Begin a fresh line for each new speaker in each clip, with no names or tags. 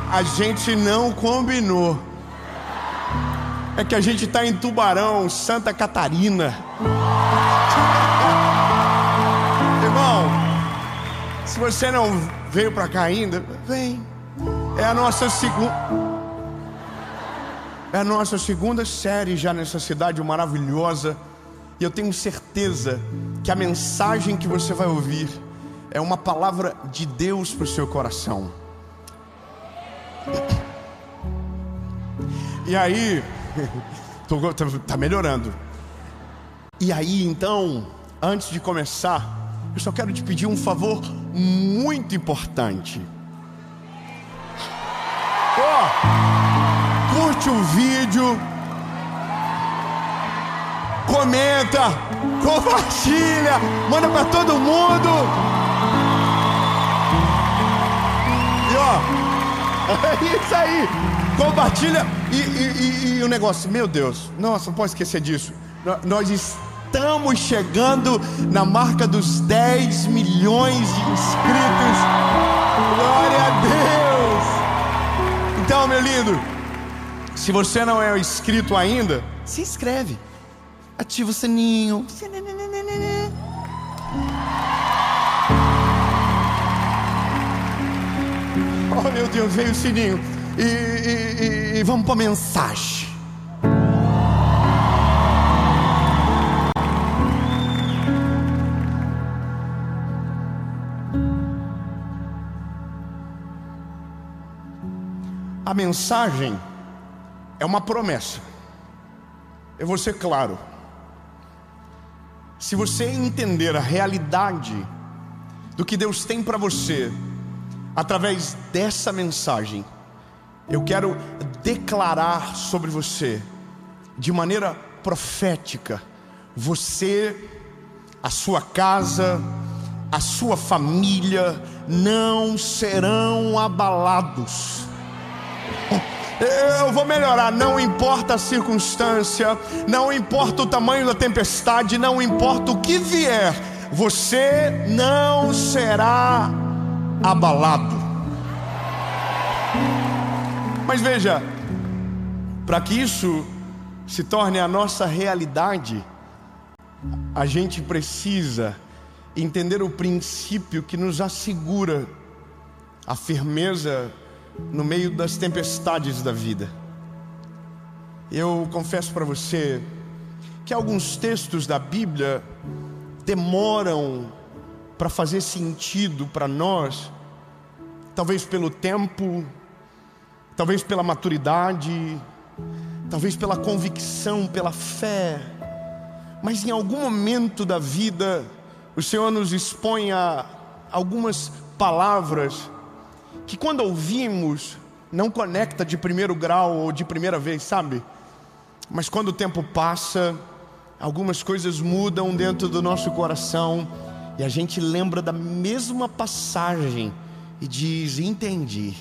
A gente não combinou. É que a gente está em Tubarão, Santa Catarina. Irmão, se você não veio para cá ainda, vem. É a nossa segunda série já nessa cidade maravilhosa. E eu tenho certeza que a mensagem que você vai ouvir é uma palavra de Deus para o seu coração. E aí, tá melhorando. E aí, então, antes de começar, eu só quero te pedir um favor muito importante. Curte o vídeo, comenta, compartilha, manda pra todo mundo. E é isso aí, compartilha. E o negócio, meu Deus, nossa, não pode esquecer disso. Nós estamos chegando na marca dos 10 milhões de inscritos. Glória a Deus. Então, meu lindo, se você não é inscrito ainda, se inscreve, ativa o sininho. Oh, meu Deus, veio o sininho. E vamos para a mensagem. A mensagem é uma promessa. Eu vou ser claro. Se você entender a realidade do que Deus tem para você através dessa mensagem, eu quero declarar sobre você, de maneira profética, você, a sua casa, a sua família não serão abalados. Eu vou melhorar, não importa a circunstância, não importa o tamanho da tempestade, não importa o que vier, você não será abalado. Mas veja, para que isso se torne a nossa realidade, a gente precisa entender o princípio que nos assegura a firmeza no meio das tempestades da vida. Eu confesso para você que alguns textos da Bíblia demoram para fazer sentido para nós, talvez pelo tempo, talvez pela maturidade, talvez pela convicção, pela fé. Mas em algum momento da vida, o Senhor nos expõe a algumas palavras que quando ouvimos, não conecta de primeiro grau ou de primeira vez, sabe? Mas quando o tempo passa, algumas coisas mudam dentro do nosso coração, e a gente lembra da mesma passagem e diz: entendi,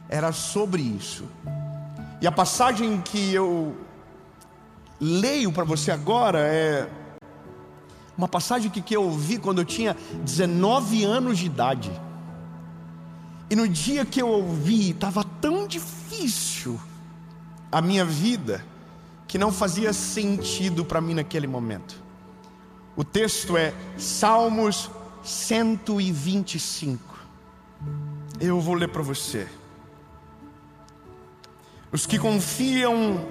era sobre isso. E a passagem que eu leio para você agora é uma passagem que eu ouvi quando eu tinha 19 anos de idade. E no dia que eu ouvi, estava tão difícil a minha vida, que não fazia sentido para mim naquele momento. O texto é Salmos 125. Eu vou ler para você. Os que confiam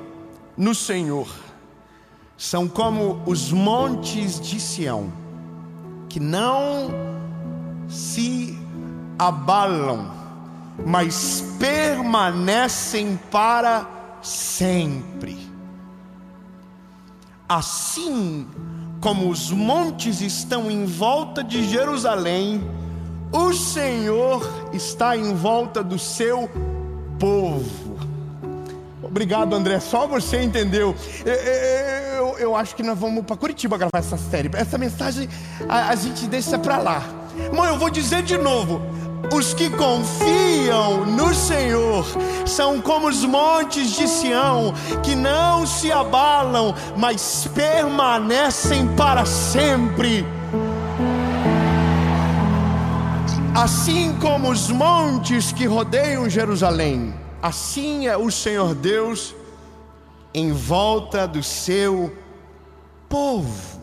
no Senhor são como os montes de Sião, que não se abalam, mas permanecem para sempre. Assim como os montes estão em volta de Jerusalém, o Senhor está em volta do seu povo. Obrigado, André, só você entendeu. Eu acho que nós vamos para Curitiba gravar essa série. Essa mensagem a gente deixa para lá. Irmão, eu vou dizer de novo: Os que confiam no Senhor são como os montes de Sião, que não se abalam, mas permanecem para sempre. Assim como os montes que rodeiam Jerusalém, assim é o Senhor Deus em volta do seu povo.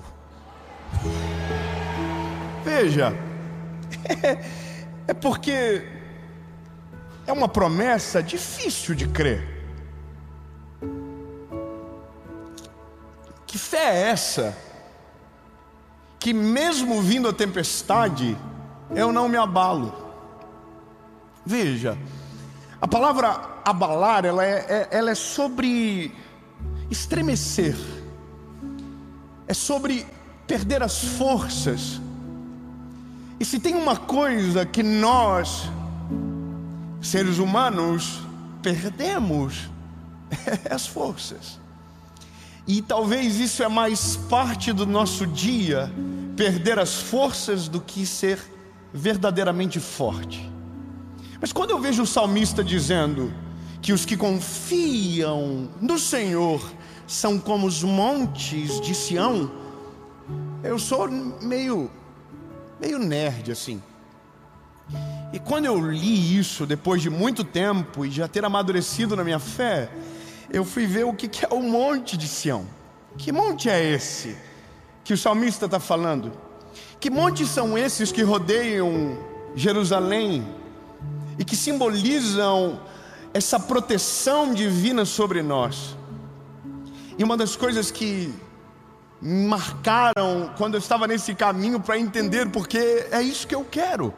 Veja, é porque é uma promessa difícil de crer. Que fé é essa? Que mesmo vindo a tempestade, eu não me abalo. Veja, a palavra abalar, ela é sobre estremecer, é sobre perder as forças. E se tem uma coisa que nós, seres humanos, perdemos, é as forças. E talvez isso é mais parte do nosso dia, perder as forças, do que ser verdadeiramente forte. Mas quando eu vejo o salmista dizendo que os que confiam no Senhor são como os montes de Sião, eu sou meio nerd assim. E quando eu li isso, depois de muito tempo e já ter amadurecido na minha fé, eu fui ver o que é o monte de Sião. Que monte é esse que o salmista está falando? Que montes são esses que rodeiam Jerusalém e que simbolizam essa proteção divina sobre nós? E uma das coisas que me marcaram quando eu estava nesse caminho para entender, porque é isso que eu quero.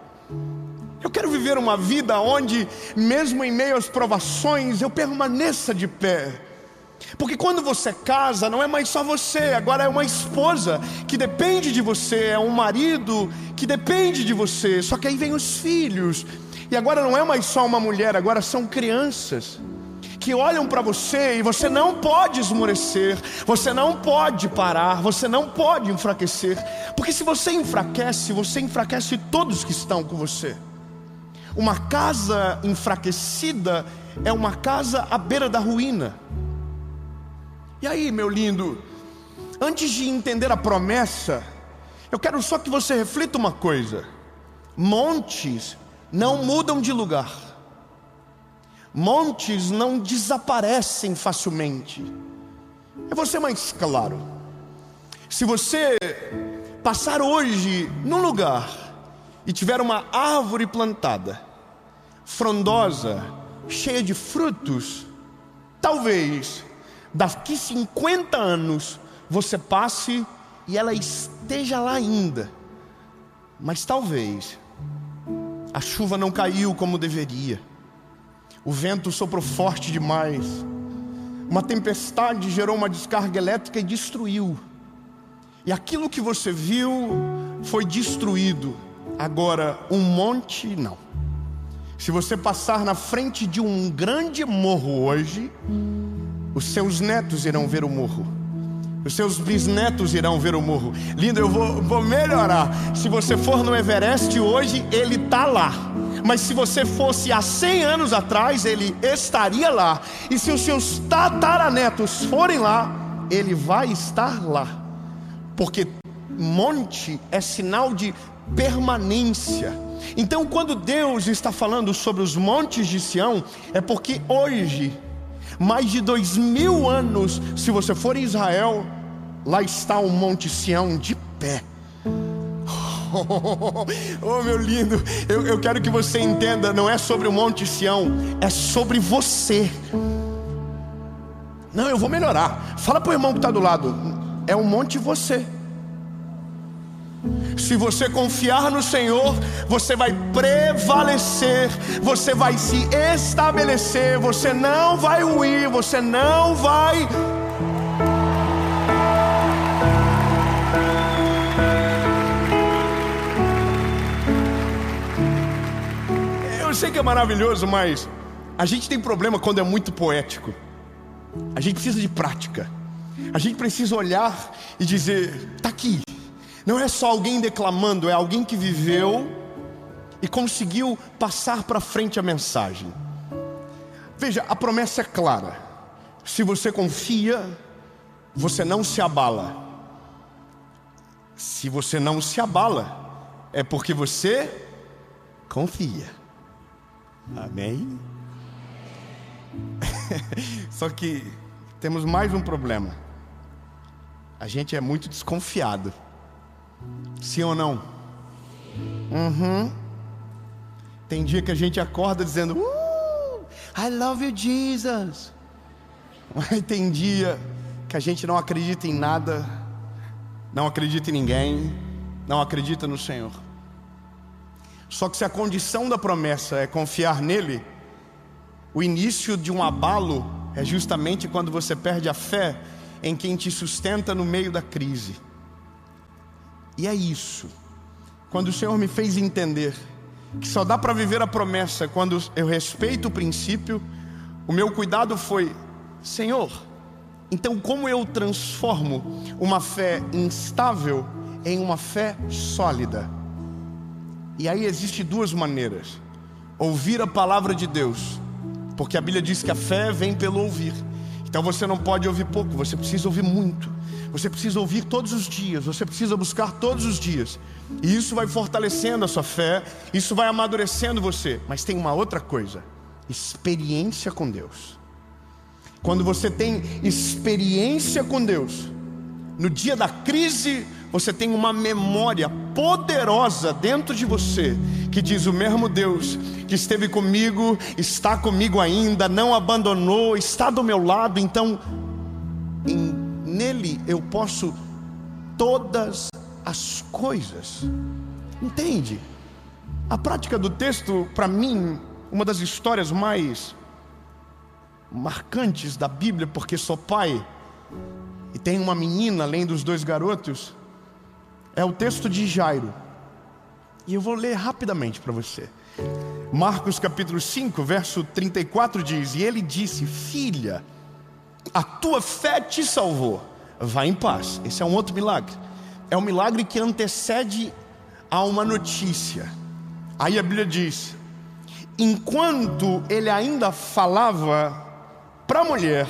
Eu quero viver uma vida onde, mesmo em meio às provações, eu permaneça de pé. Porque quando você casa, não é mais só você, agora é uma esposa que depende de você, é um marido que depende de você. Só que aí vem os filhos, e agora não é mais só uma mulher, agora são crianças que olham para você, e você não pode esmorecer, você não pode parar, você não pode enfraquecer, porque se você enfraquece todos que estão com você. Uma casa enfraquecida é uma casa à beira da ruína. E aí, meu lindo, antes de entender a promessa, eu quero só que você reflita uma coisa: montes não mudam de lugar, montes não desaparecem facilmente. Eu vou ser mais claro: se você passar hoje num lugar e tiver uma árvore plantada, frondosa, cheia de frutos, talvez daqui 50 anos você passe e ela esteja lá ainda, mas talvez a chuva não caiu como deveria, o vento soprou forte demais, uma tempestade gerou uma descarga elétrica e destruiu, e aquilo que você viu foi destruído. Agora, um monte não. Se você passar na frente de um grande morro hoje, os seus netos irão ver o morro, os seus bisnetos irão ver o morro. Lindo, eu vou melhorar. Se você for no Everest hoje, ele está lá. Mas se você fosse há 100 anos atrás, ele estaria lá. E se os seus tataranetos forem lá, ele vai estar lá. Porque monte é sinal de permanência. Então, quando Deus está falando sobre os montes de Sião, é porque hoje, mais de 2000 anos, se você for em Israel, lá está o Monte Sião de pé. Oh, meu lindo, eu quero que você entenda, não é sobre o Monte Sião, é sobre você. Não, eu vou melhorar. Fala para o irmão que está do lado: é um monte você. Se você confiar no Senhor, você vai prevalecer, você vai se estabelecer, você não vai ruir, você não vai... Eu sei que é maravilhoso, mas a gente tem problema quando é muito poético. A gente precisa de prática. A gente precisa olhar e dizer: está aqui. Não é só alguém declamando, é alguém que viveu e conseguiu passar para frente a mensagem. Veja, a promessa é clara: se você confia, você não se abala. Se você não se abala, é porque você confia. Amém? Só que temos mais um problema: a gente é muito desconfiado. Sim ou não? Tem dia que a gente acorda dizendo I love you, Jesus. Mas tem dia que a gente não acredita em nada, não acredita em ninguém, não acredita no Senhor. Só que se a condição da promessa é confiar nele, o início de um abalo é justamente quando você perde a fé em quem te sustenta no meio da crise. E é isso. Quando o Senhor me fez entender que só dá para viver a promessa quando eu respeito o princípio, o meu cuidado foi: Senhor, então como eu transformo uma fé instável em uma fé sólida? E aí existe duas maneiras: ouvir a palavra de Deus, porque a Bíblia diz que a fé vem pelo ouvir. Então você não pode ouvir pouco, você precisa ouvir muito. Você precisa ouvir todos os dias, você precisa buscar todos os dias. E isso vai fortalecendo a sua fé, isso vai amadurecendo você. Mas tem uma outra coisa: experiência com Deus. Quando você tem experiência com Deus, no dia da crise, você tem uma memória poderosa dentro de você, que diz: o mesmo Deus que esteve comigo, está comigo ainda, não abandonou, está do meu lado. Então, nele eu posso todas as coisas. Entende? A prática do texto, para mim, uma das histórias mais marcantes da Bíblia, porque sou pai e tenho uma menina além dos dois garotos, é o texto de Jairo. E eu vou ler rapidamente para você. Marcos capítulo 5, verso 34 diz: e ele disse: filha, a tua fé te salvou, vá em paz. Esse é um outro milagre. É um milagre que antecede a uma notícia. Aí a Bíblia diz: enquanto ele ainda falava para a mulher,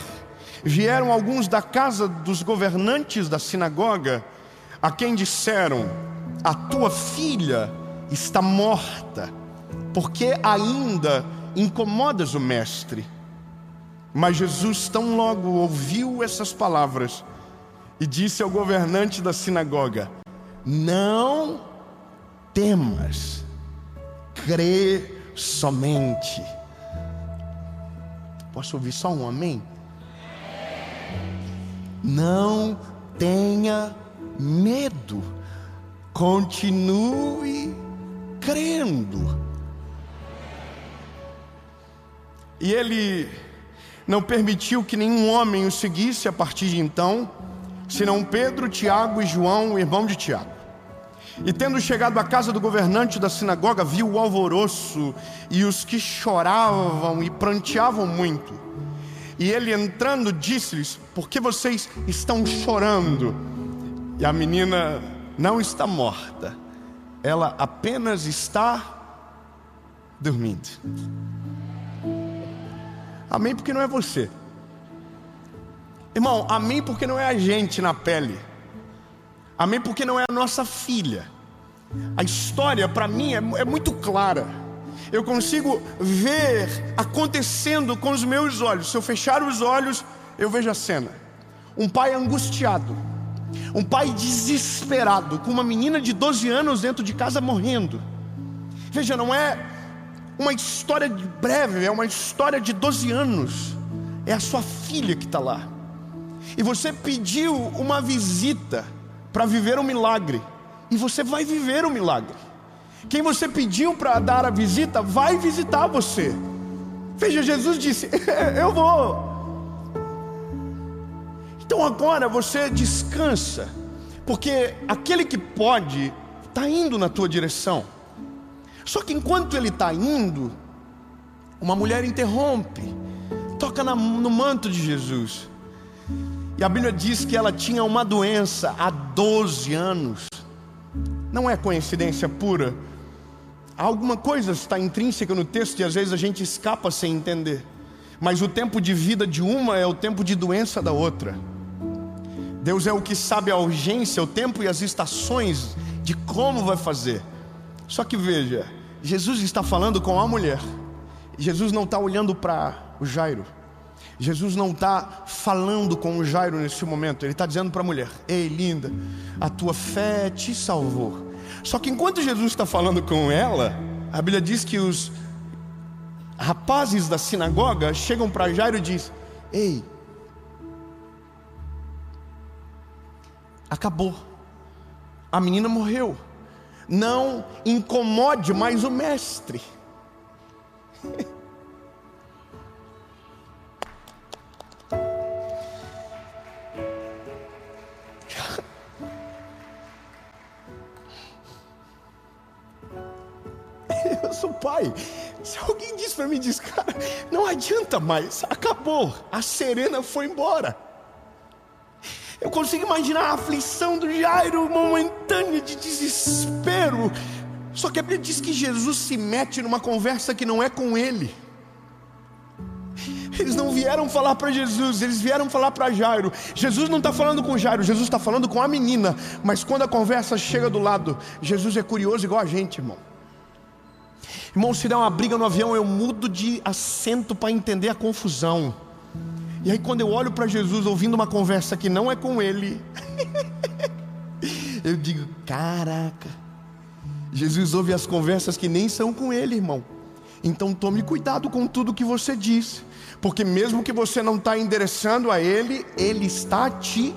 vieram alguns da casa dos governantes da sinagoga, a quem disseram: a tua filha está morta, porque ainda incomodas o mestre. Mas Jesus tão logo ouviu essas palavras e disse ao governante da sinagoga: não temas, crê somente. Posso ouvir só um amém? Não tenha medo, continue crendo. E ele não permitiu que nenhum homem o seguisse a partir de então, senão Pedro, Tiago e João, o irmão de Tiago. E tendo chegado à casa do governante da sinagoga, viu o alvoroço e os que choravam e pranteavam muito. E ele, entrando, disse-lhes: por que vocês estão chorando? E a menina não está morta, ela apenas está dormindo. Amém, porque não é você. Irmão, amém, porque não é a gente na pele. Amém, porque não é a nossa filha. A história para mim é muito clara. Eu consigo ver acontecendo com os meus olhos. Se eu fechar os olhos, eu vejo a cena. Um pai angustiado, um pai desesperado, com uma menina de 12 anos dentro de casa morrendo. Veja, não é uma história breve, é uma história de 12 anos. É a sua filha que está lá. E você pediu uma visita para viver um milagre, e você vai viver um milagre. Quem você pediu para dar a visita vai visitar você. Veja, Jesus disse: eu vou. Então agora você descansa, porque aquele que pode está indo na tua direção. Só que enquanto ele está indo, uma mulher interrompe, toca no manto de Jesus. E a Bíblia diz que ela tinha uma doença há 12 anos. Não é coincidência pura. Alguma coisa está intrínseca no texto e às vezes a gente escapa sem entender. Mas o tempo de vida de uma é o tempo de doença da outra. Deus é o que sabe a urgência, o tempo e as estações de como vai fazer. Só que veja, Jesus está falando com a mulher. Jesus não está olhando para o Jairo. Jesus não está falando com o Jairo nesse momento. Ele está dizendo para a mulher: ei, linda, a tua fé te salvou. Só que enquanto Jesus está falando com ela, a Bíblia diz que os rapazes da sinagoga chegam para Jairo e dizem: ei, acabou, a menina morreu, não incomode mais o mestre. Eu sou pai. Se alguém diz para mim, diz: cara, não adianta mais, acabou, a Serena foi embora. Eu consigo imaginar a aflição do Jairo momentânea de desespero. Só que a Bíblia diz que Jesus se mete numa conversa que não é com ele. Eles não vieram falar para Jesus, eles vieram falar para Jairo. Jesus não está falando com Jairo, Jesus está falando com a menina. Mas quando a conversa chega do lado, Jesus é curioso igual a gente, irmão. Irmão, se der uma briga no avião, eu mudo de assento para entender a confusão. E aí quando eu olho para Jesus ouvindo uma conversa que não é com ele, eu digo: caraca, Jesus ouve as conversas que nem são com ele, irmão. Então tome cuidado com tudo que você diz, porque mesmo que você não está endereçando a ele, ele está te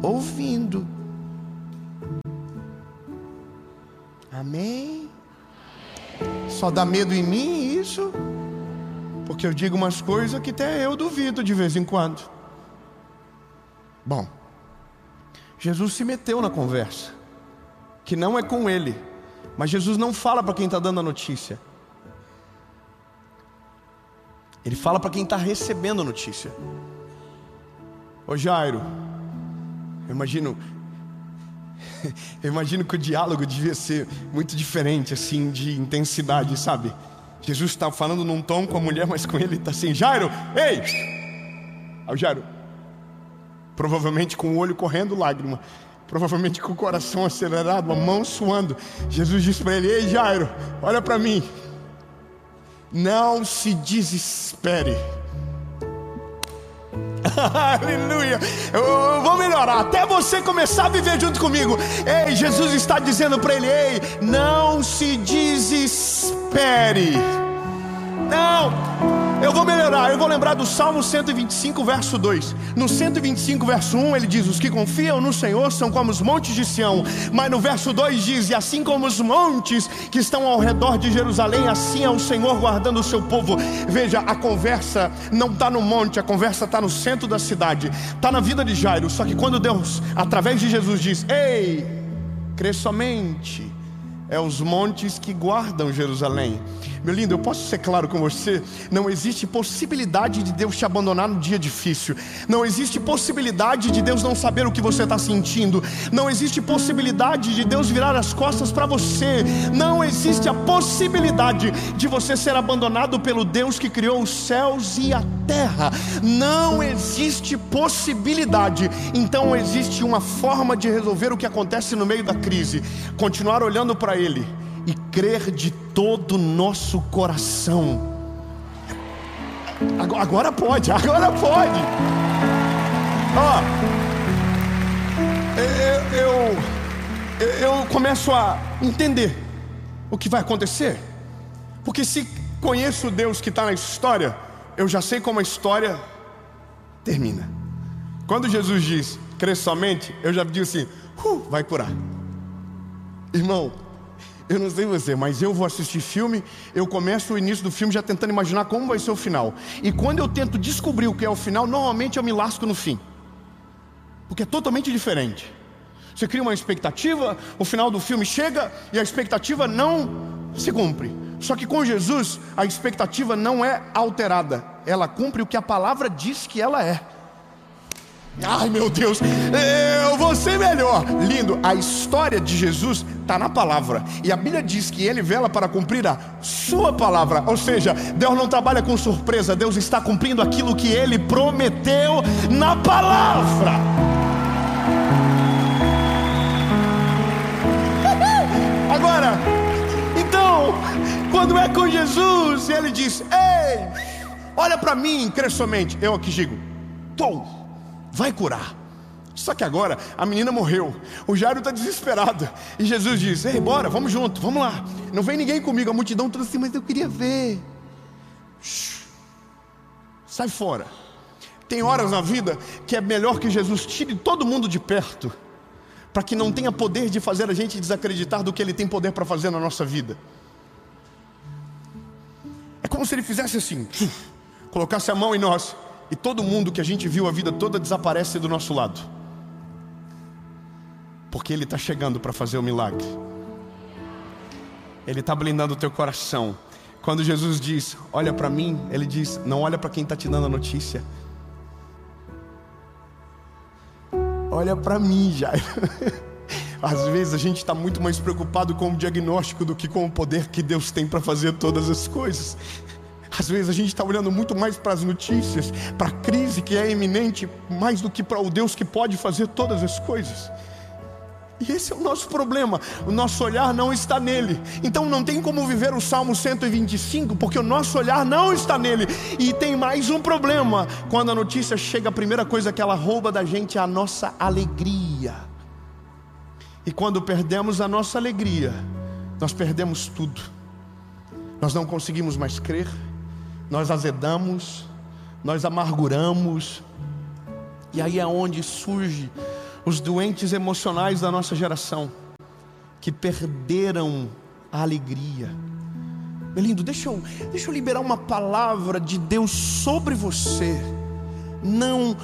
ouvindo. Amém? Só dá medo em mim isso? Porque eu digo umas coisas que até eu duvido de vez em quando. Bom, Jesus se meteu na conversa, que não é com ele. Mas Jesus não fala para quem está dando a notícia. Ele fala para quem está recebendo a notícia. Ô Jairo, eu imagino que o diálogo devia ser muito diferente, assim, de intensidade, sabe? Jesus está falando num tom com a mulher, mas com ele está assim: Jairo, ei! Aí o Jairo, provavelmente com o olho correndo lágrima, provavelmente com o coração acelerado, a mão suando. Jesus diz para ele: ei Jairo, olha para mim, não se desespere. Aleluia. Eu vou melhorar até você começar a viver junto comigo. Ei, Jesus está dizendo para ele: ei, não se desespere. Não, eu vou melhorar. Eu vou lembrar do Salmo 125 verso 2. No 125 verso 1 ele diz: os que confiam no Senhor são como os montes de Sião. Mas no verso 2 diz: e assim como os montes que estão ao redor de Jerusalém, assim é o Senhor guardando o seu povo. Veja, a conversa não está no monte, a conversa está no centro da cidade, está na vida de Jairo. Só que quando Deus, através de Jesus, diz: ei, crê somente, é os montes que guardam Jerusalém. Meu lindo, eu posso ser claro com você? Não existe possibilidade de Deus te abandonar no dia difícil. Não existe possibilidade de Deus não saber o que você está sentindo. Não existe possibilidade de Deus virar as costas para você. Não existe a possibilidade de você ser abandonado pelo Deus que criou os céus e a terra. Não existe possibilidade. Então existe uma forma de resolver o que acontece no meio da crise: continuar olhando para Ele e crer de todo o nosso coração. Agora pode. Ó, eu começo a entender o que vai acontecer, porque se conheço o Deus que está na história, eu já sei como a história termina. Quando Jesus diz: crê somente, eu já digo assim: vai curar. Irmão, eu não sei você, mas eu vou assistir filme, eu começo o início do filme já tentando imaginar como vai ser o final. E quando eu tento descobrir o que é o final, normalmente eu me lasco no fim, porque é totalmente diferente. Você cria uma expectativa, o final do filme chega e a expectativa não se cumpre. Só que com Jesus, a expectativa não é alterada, ela cumpre o que a palavra diz que ela é. Ai meu Deus, eu vou ser melhor. Lindo, a história de Jesus está na palavra. E a Bíblia diz que Ele vela para cumprir a sua palavra. Ou seja, Deus não trabalha com surpresa. Deus está cumprindo aquilo que Ele prometeu na palavra. Agora, então, quando é com Jesus, Ele diz: ei, olha para mim, crê somente. Eu aqui digo: vai curar. Só que agora a menina morreu, o Jairo está desesperado, e Jesus diz: ei, bora, vamos junto, vamos lá. Não vem ninguém comigo, a multidão toda assim: mas eu queria ver. Sai fora. Tem horas na vida que é melhor que Jesus tire todo mundo de perto, para que não tenha poder de fazer a gente desacreditar do que Ele tem poder para fazer na nossa vida. É como se Ele fizesse assim, colocasse a mão em nós, e todo mundo que a gente viu a vida toda desaparece do nosso lado, porque Ele está chegando para fazer o milagre. Ele está blindando o teu coração. Quando Jesus diz: olha para mim, Ele diz: não olha para quem está te dando a notícia, olha para mim, Jairo. Às vezes a gente está muito mais preocupado com o diagnóstico do que com o poder que Deus tem para fazer todas as coisas. Às vezes a gente está olhando muito mais para as notícias, para a crise que é iminente, mais do que para o Deus que pode fazer todas as coisas. E esse é o nosso problema, o nosso olhar não está nele. Então não tem como viver o Salmo 125, porque o nosso olhar não está nele. E tem mais um problema: quando a notícia chega, a primeira coisa que ela rouba da gente é a nossa alegria. E quando perdemos a nossa alegria, nós perdemos tudo. Nós não conseguimos mais crer, nós azedamos, nós amarguramos. E aí é onde surge os doentes emocionais da nossa geração, que perderam a alegria. Meu lindo, deixa eu liberar uma palavra de Deus sobre você. Não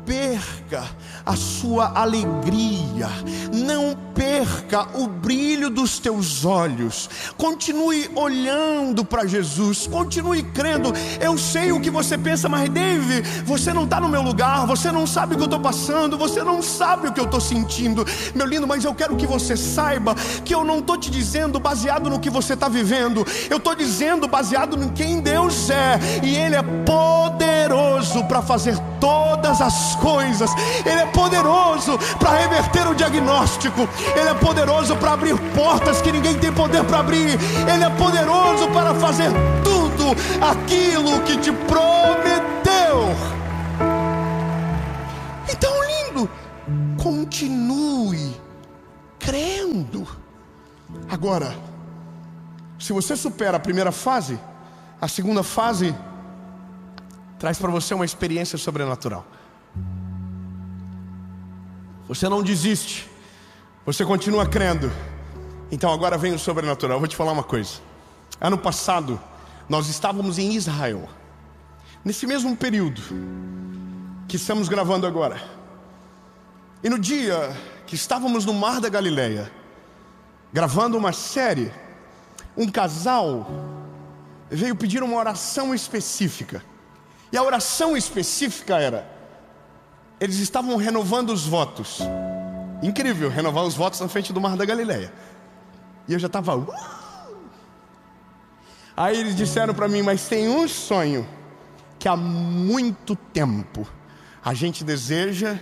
perca a sua alegria, não perca o brilho dos teus olhos. Continue olhando para Jesus, continue crendo. Eu sei o que você pensa, mas Dave, você não está no meu lugar, você não sabe o que eu estou passando, você não sabe o que eu estou sentindo. Meu lindo, mas eu quero que você saiba que eu não estou te dizendo baseado no que você está vivendo, eu estou dizendo baseado em quem Deus é. E Ele é poderoso para fazer todas as coisas. Ele é poderoso para reverter o diagnóstico. Ele é poderoso para abrir portas que ninguém tem poder para abrir. Ele é poderoso para fazer tudo aquilo que te prometeu. Então, lindo, continue crendo. Agora, se você supera a primeira fase, a segunda fase traz para você uma experiência sobrenatural. Você não desiste, você continua crendo. Então agora vem o sobrenatural. Eu vou te falar uma coisa. Ano passado nós estávamos em Israel, nesse mesmo período que estamos gravando agora. E no dia que estávamos no Mar da Galileia, gravando uma série, um casal veio pedir uma oração específica. E a oração específica era: eles estavam renovando os votos. Incrível, renovar os votos na frente do Mar da Galileia. E eu já estava... Aí eles disseram para mim: mas tem um sonho que há muito tempo a gente deseja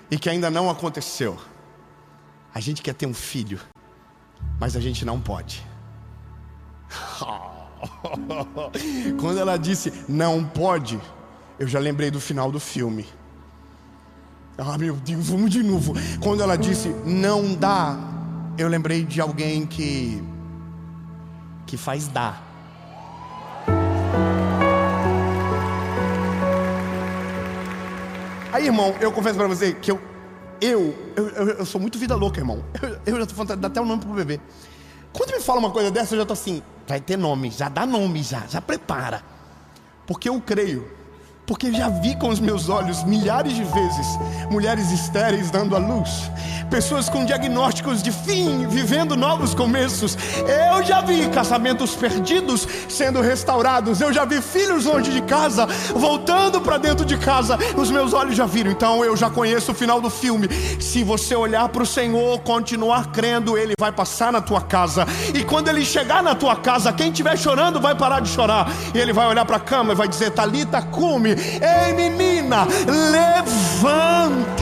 e que ainda não aconteceu. A gente quer ter um filho, mas a gente não pode. Quando ela disse não pode, eu já lembrei do final do filme. Ah, meu Deus, vamos de novo. Quando ela disse não dá, eu lembrei de alguém que faz dar. Aí, irmão, eu confesso pra você que eu sou muito vida louca, irmão. Eu já tô falando, dá até um nome pro bebê. Quando me fala uma coisa dessa, eu já tô assim: vai ter nome, já dá nome, já prepara. Porque eu creio. porque já vi com os meus olhos milhares de vezes mulheres estéreis dando à luz, pessoas com diagnósticos de fim, vivendo novos começos. Eu já vi casamentos perdidos sendo restaurados. Eu já vi filhos longe de casa voltando para dentro de casa. Os meus olhos já viram. Então eu já conheço o final do filme. Se você olhar para o Senhor, continuar crendo, Ele vai passar na tua casa. E quando Ele chegar na tua casa, quem estiver chorando vai parar de chorar. E Ele vai olhar para a cama e vai dizer: Talita cumi, ei menina, levanta.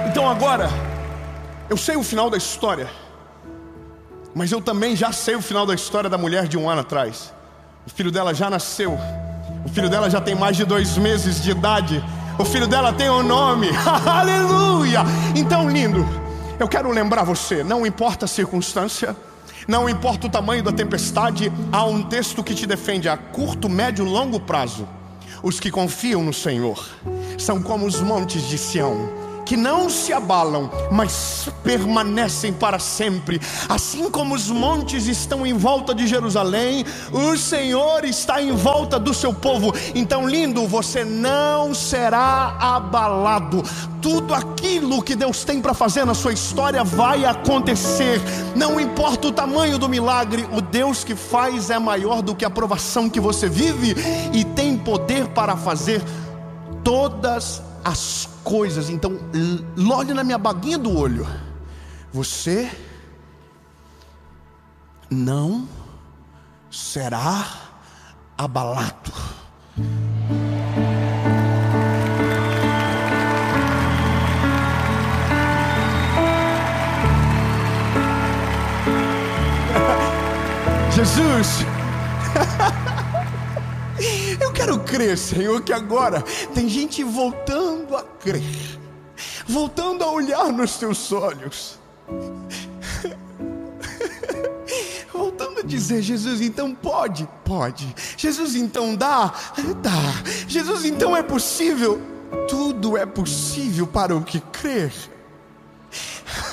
Então agora, eu sei o final da história, mas eu também já sei o final da história da mulher de 1 ano atrás. O filho dela já nasceu, o filho dela já tem mais de 2 meses de idade, o filho dela tem um nome. Aleluia! Então, lindo, eu quero lembrar você, não importa a circunstância, não importa o tamanho da tempestade, há um texto que te defende a curto, médio e longo prazo. Os que confiam no Senhor são como os montes de Sião, que não se abalam, mas permanecem para sempre. Assim como os montes estão em volta de Jerusalém, o Senhor está em volta do seu povo. Então, lindo, você não será abalado. Tudo aquilo que Deus tem para fazer na sua história vai acontecer. Não importa o tamanho do milagre, o Deus que faz é maior do que a provação que você vive e tem poder para fazer todas as coisas. Então, olhe na minha baguinha do olho. Você não será abalado. Jesus, eu quero crer, Senhor, que agora tem gente voltando a crer, voltando a olhar nos teus olhos, voltando a dizer: Jesus, então pode, Jesus, então dá, Jesus, então é possível. Tudo é possível para o que crer.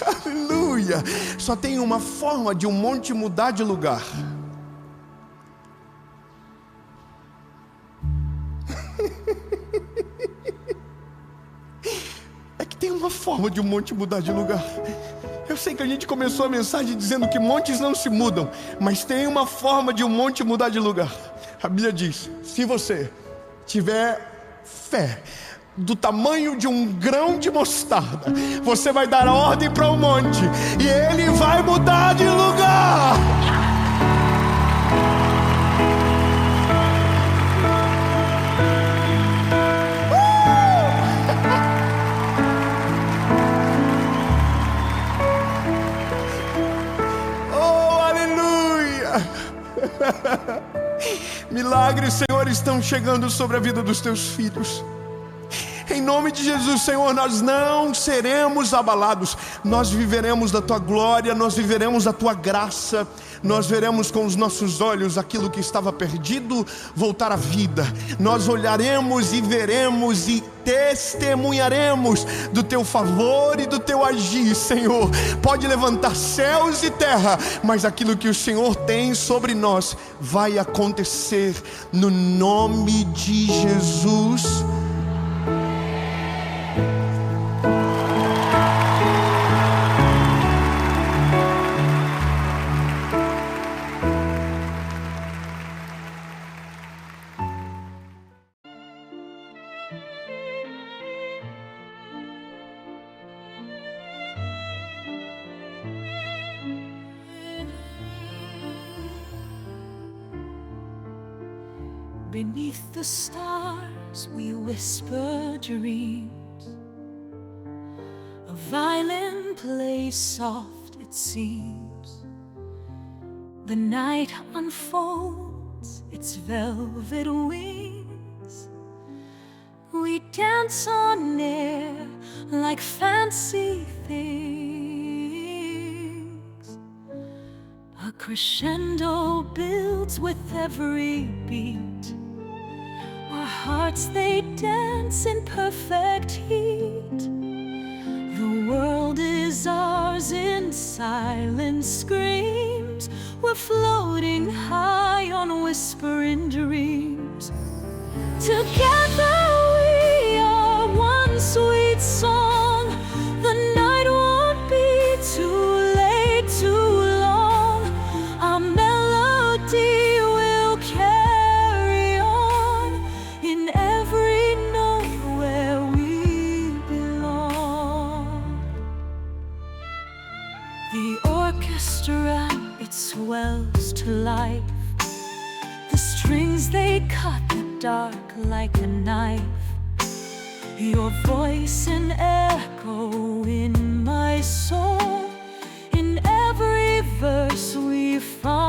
Aleluia. Só tem uma forma de um monte mudar de lugar. É que tem uma forma de um monte mudar de lugar. Eu sei que a gente começou a mensagem dizendo que montes não se mudam, mas tem uma forma de um monte mudar de lugar. A Bíblia diz: se você tiver fé do tamanho de um grão de mostarda, você vai dar a ordem para o monte e ele vai mudar de lugar. Oh, aleluia! Milagres, Senhor, estão chegando sobre a vida dos teus filhos. Em nome de Jesus, Senhor, nós não seremos abalados. Nós viveremos da Tua glória, nós viveremos da Tua graça. Nós veremos com os nossos olhos aquilo que estava perdido voltar à vida. Nós olharemos e veremos e testemunharemos do Teu favor e do Teu agir, Senhor. Pode levantar céus e terra, mas aquilo que o Senhor tem sobre nós vai acontecer no nome de Jesus.
Beneath the stars we whisper dreams. A violin plays soft, it seems. The night unfolds its velvet wings. We dance on air like fancy things. A crescendo builds with every beat. Our hearts, they dance in perfect heat. The world is is ours in silent screams. We're floating high on whispering dreams. Together we are one sweet song. The night won't be too late, too long. Our melody will carry on in every note where we belong. The orchestra, it swells to life. The strings, they cut the dark like a knife. Your voice an echo in my soul. In every verse we find